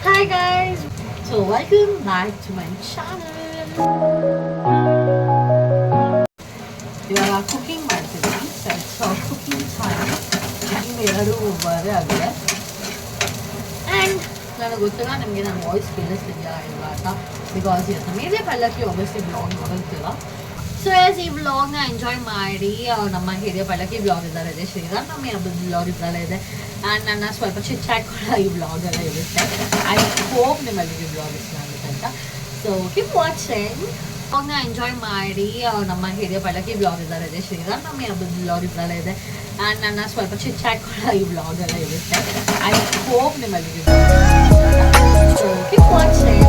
Hi guys! So welcome back to my channel. ಇವಾಗ cooking ಮಾಡ್ತಿದ್ದೀನಿ. So cooking time cooking 2:30 ಆಗಿದೆ. And ನನಗೆ ಗೊತ್ತಿಲ್ಲ ನಿಮಗೆ ನನ್ನ ವಾಯ್ಸ್ ಕೇಳಿಸ್ತಿದೆಯಾ ಇಲ್ವಾ ಅಂತ. ಬಿಕಾಸ್ ಇವತ್ತು ಮೇಲೆ ಪಲ್ಲಕ್ಕಿ ಒಬ್ವಿಯಸ್ಲಿ ಬ್ಲಾಗ್ ನೋಡುತ್ತಿಲ್ಲ. ಸೊ ಎಸ್ ಈ ವ್ಲಾಗ್ನ ಎಂಜಾಯ್ ಮಾಡಿ ನಮ್ಮ ಹಿರಿಯ ಪಲ್ಲಕ್ಕಿ ಬ್ಲಾಗ್ ಇದ್ದಾರೆ ಇದೆ, ಶ್ರೀರಾಮ್ ಹಬ್ಬದ ಬ್ಲಾಗ್ ಇದ್ದಲ್ಲ ಇದೆ, ಆ್ಯಂಡ್ ನನ್ನ ಸ್ವಲ್ಪ ಚಿಟ್ಚಾಟ್ ಕೂಡ ಈ ಬ್ಲಾಗೆಲ್ಲ ಇರುತ್ತೆ. ಐ ಹೋಪ್ ನಿಮಗೆ ಬ್ಲಾಗ್ ಇಷ್ಟ ಆಗುತ್ತೆ ಅಂತ. So keep watching. ಬ್ಲಾಗ್ನ ಎಂಜಾಯ್ ಮಾಡಿ ನಮ್ಮ ಹಿರಿಯ ಪಲ್ಲಕ್ಕಿ ಬ್ಲಾಗ್ ಇದ್ದಾರೆ ಇದೆ, ಶ್ರೀರಾಮ್ ಹಬ್ಬದ ಬ್ಲಾಗ್ ಇದ್ದಲ್ಲ ಇದೆ, ಆ್ಯಂಡ್ ನನ್ನ ಸ್ವಲ್ಪ ಚಿಟ್ಚಾಟ್ ಕೂಡ ಈ ಬ್ಲಾಗೆಲ್ಲ ಇರುತ್ತೆ. ಐ ಹೋಪ್ ನಿಮಗೆ ಸೊ ಕೀಪ್ ವಾಚಿಂಗ್.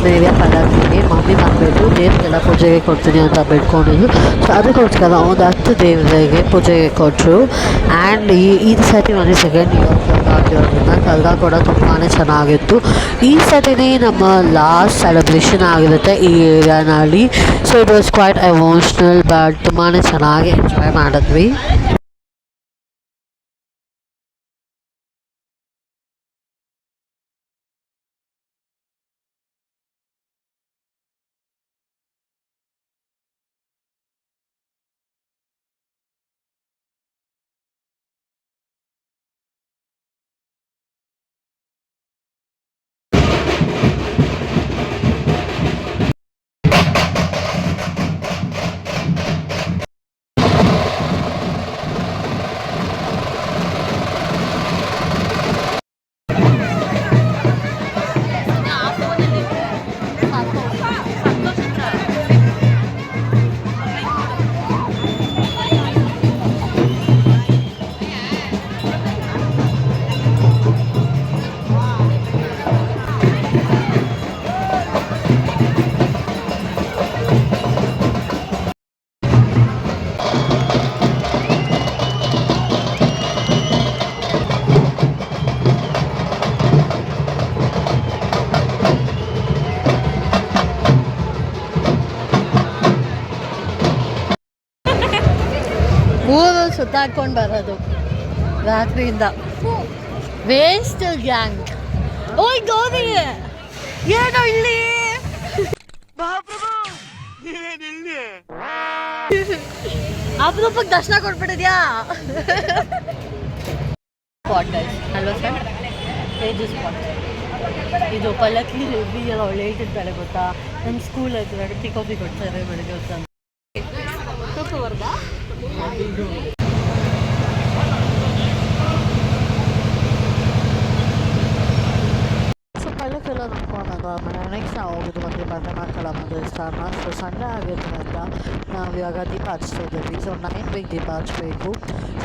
ಮೇರಿಯ ಪಲ್ಲಕ್ಕಿಗೆ ಮಮ್ಮಿ ಬಂದುಬಿಟ್ಟು ದೇವರಿಗೆಲ್ಲ ಪೂಜೆಗೆ ಕೊಡ್ತೀನಿ ಅಂತ ಬಿಟ್ಕೊಂಡಿದ್ದು. ಸೊ ಅದಕ್ಕೋಸ್ಕರ ಒಂದು 10 ದೇವರಿಗೆ ಪೂಜೆಗೆ ಕೊಟ್ಟರು. ಆ್ಯಂಡ್ ಈ ಸತಿ ನನಗೆ ಸೆಕೆಂಡ್ ಇಯರ್ ಕಲ್ಗ ಆಗಿರೋದ್ರಿಂದ ಕಲ್ಗ ಕೂಡ ತುಂಬಾ ಚೆನ್ನಾಗಿತ್ತು. ಈ ಸತಿನೇ ನಮ್ಮ ಲಾಸ್ಟ್ ಸೆಲೆಬ್ರೇಷನ್ ಆಗಿರುತ್ತೆ ಈ ಏರಿಯಾನಲ್ಲಿ. So it was quite emotional, but ತುಂಬಾ ಚೆನ್ನಾಗಿ ಎಂಜಾಯ್ ಮಾಡಿದ್ವಿ. ಊರಲ್ಲಿ ಸುತ್ತಾಡ್ಕೊಂಡು ಬರೋದು ರಾತ್ರಿಯಿಂದ. Waste gang. ಓಯ್ ಗೌರಿ ಏನೋ ಇಲ್ಲಿ ಅಪರೂಪಕ್ಕೆ ದರ್ಶನ ಕೊಟ್ಬಿಟ್ಟಿದ್ಯಾ. ಸ್ಪಾಟ್ ಗೈಸ್, ಹಲೋ ಸರ್, ಇದು ಸ್ಪಾಟ್. ಇದು ಪಲ್ಲಕ್ಕಿ ರೆಡ್ಡಿ ಎಲ್ಲ ಒಳ್ಳೆ ಹೇಳ್ತಿರ್ತಾರೆ ಗೊತ್ತಾ. ನಮ್ಮ ಸ್ಕೂಲ್ ಹತ್ರ ಟೀ ಕಾಫಿ ಕೊಡ್ತಾರೆ ಬೆಳಗ್ಗೆ ಹೊತ್ತು. ಸೊ ಪಲ್ಲಕ್ಕೆಲ್ಲ ನೋಡ್ಕೊಂಡಾಗ ನೆಕ್ಸ್ಟ್ ನಾವು ಹೋಗಿದ್ದು ಮತ್ತು ಭರತನಾಟ್ಯಮ್ಮ ದೇವಸ್ಥಾನ. ಸೊ ಸಂಡೆ ಆಗಿರೋದ್ರಿಂದ ನಾವು ಇವಾಗ ದೀಪ ಹಚ್ತಾ ಇದ್ದೀವಿ. ಸೊ 9 ಬೇಗ ದೀಪ ಹಚ್ಚಬೇಕು.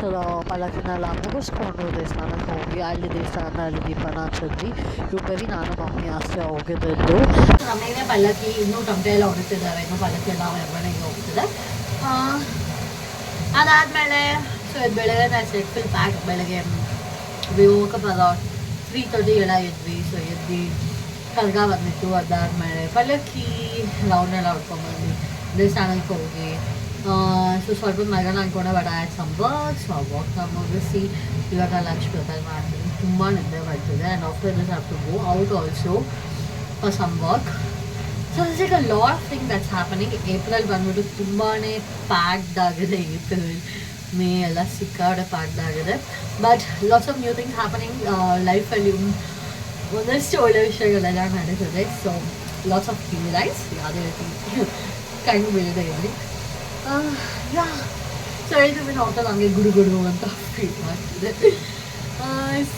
ಸೊ ಪಲ್ಲಕ್ಕಿನೆಲ್ಲ ಮುಗಿಸ್ಕೊಂಡು ದೇವಸ್ಥಾನಕ್ಕೆ ಹೋಗಿ ಅಲ್ಲಿ ದೇವಸ್ಥಾನದಲ್ಲಿ ದೀಪನ ಹಚ್ಚಿದ್ವಿ. ಬರೀ ನಾನು ಮಮ್ಮಿ ಅಷ್ಟೇ ಹೋಗಿದ್ದು. ನಮಗೆ ಪಲ್ಲಕ್ಕಿ ಇನ್ನೂ ಟಮಟೆ ಎಲ್ಲ ಹೊಡಿತಿದ್ದಾರೆ, ಇನ್ನೂ ಪಲ್ಲಕ್ಕಿ ಎಲ್ಲ ಮೆರವಣಿಗೆ ಹೋಗ್ತಿದೆ. ಅದಾದಮೇಲೆ ಸೊ ಇದು ಬೆಳಗ್ಗೆ ನಾನು ಸೆಟ್ ಫುಲ್ ಪ್ಯಾಕ್. ಬೆಳಗ್ಗೆ ವಿ ವೋಕ್ ಅಪ್ ಅರೌಂಡ್ 3:30 ಎಲ್ಲ ಎದ್ವಿ. ಸೊ ಎದ್ದು ಕರ್ಗ ಬಂದಿತ್ತು, ಅದಾದಮೇಲೆ ಪಲ್ಲಕ್ಕಿ ರೌಂಡೆಲ್ಲ ಹೊಡ್ಕೊಂಡ್ಬಂದು ದೇವಸ್ಥಾನಕ್ಕೆ ಹೋಗಿ ಸೊ ಸ್ವಲ್ಪ ಮಗನ ಅನ್ಕೊಂಡೆ, ಬಟ್ ಆಯ್ತು ಸಂಬರ್ಕ್. ಸೊ ವಾಕ್ ಮುಗಿಸಿ ಇವಾಗ ಲಂಚ್ ಪ್ರಿಪೇರ್ ಮಾಡ್ತೀನಿ. ತುಂಬ ನಿದ್ದೆ ಬರ್ತಿದೆ. And after this have to go out also for some work. So this like a lot of thing that's happening. April ಬಂದ್ಬಿಟ್ಟು ತುಂಬಾ ಪ್ಯಾಕ್ಡ್ ಆಗಿದೆ. ಏಪ್ರಿಲ್ ಮೇ ಎಲ್ಲ ಸಿಕ್ಕಾಡೆ ಪ್ಯಾಕ್ಡ್ ಆಗಿದೆ. But lots of new things happening ಲೈಫಲ್ಲಿ. ಒಂದಷ್ಟು ಒಳ್ಳೆ ವಿಷಯಗಳೆಲ್ಲ ನಡೀತದೆ. ಸೊ ಲಾಟ್ಸ್ ಆಫ್ ಲೈಫ್ ಯಾವುದೇ ರೀತಿ ಕಂಡು ಬೀಳದೆ ಇಲ್ಲಿ. ಯಾ ಸೊ ಹೇಳ್ತೀವಿ ಹೋಟೆಲ್ ಹಂಗೆ ಗುಡು ಗುಡು ಅಂತ ಫೀಲ್ ಮಾಡ್ತಿದೆ.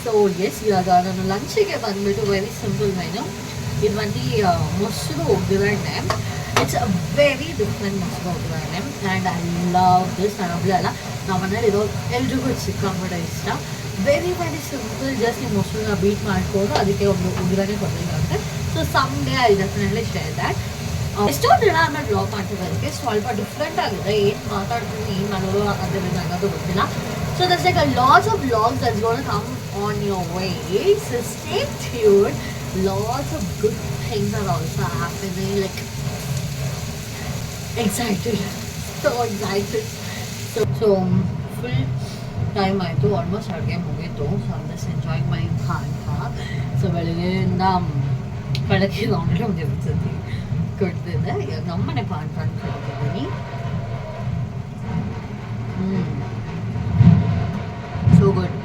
ಸೊ ಎಸ್, ಇವಾಗ ನಾನು ಲಂಚಿಗೆ ಬಂದುಬಿಟ್ಟು ವೆರಿ ಸಿಂಪಲ್ ಮೆನು. ಇದು ಬಂದು ಮೊಸರು ಒಗ್ಗರಣೆ. ಇಟ್ಸ್ ಅ ವೆರಿ ಡಿಫ್ರೆಂಟ್ ಮೊಸರು ಒಗ್ಗರಣೆ ಆ್ಯಂಡ್ ಐ ಲವ್ ದಿಸ್. ನಾನು ಒಬ್ಬಳೇ ಅಲ್ಲ, ನಮ್ಮ ಮನೇಲಿರೋ ಎಲ್ರಿಗೂ ಸಿಕ್ಕಾಪಟ್ಟೆ ಇಷ್ಟ. Very very simple. ಜಸ್ಟ್ ನೀವು ಮೊಸರನ್ನ ಬೀಟ್ ಮಾಡಿಕೊಂಡು ಅದಕ್ಕೆ ಒಂದು ಒಗ್ಗರಣೆ ಕೊಡಬೇಕಾಗುತ್ತೆ. So some day I definitely share that. ಎಷ್ಟೋ ದಿನ ಅನ್ನೋದು ಬ್ಲಾಗ್ ಮಾಡ್ತಿರೋದಕ್ಕೆ ಸ್ವಲ್ಪ ಡಿಫ್ರೆಂಟ್ ಆಗಿದೆ. ಏನು ಮಾತಾಡ್ತೀನಿ, ಏನು ಮಾಡೋದು ಅದರಿಂದ ಅನ್ನೋದು ಗೊತ್ತಿಲ್ಲ. So that's like a lots of vlogs that's gonna come on your way. So stay tuned. Lots of good things are also happening. Like excited, so excited. So full time ಆಯಿತು, almost ಅಡುಗೆ ಮುಗೀತು. So I'm just enjoying my ಪಾನ್ಕ. So ಬೆಳಗ್ಗೆಯಿಂದ ಬೆಳಗ್ಗೆ ನಾನ್ ಒಂದು ಇರ್ತದೆ ಕೊಡ್ತಿದ್ದೆ. ಇವಾಗ ನಮ್ಮನೆ ಪಾನ್ಕ ಅಂತ ಕೊಡ್ತಿದ್ದೀನಿ. So good,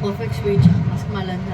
perfect sweet, Musk melon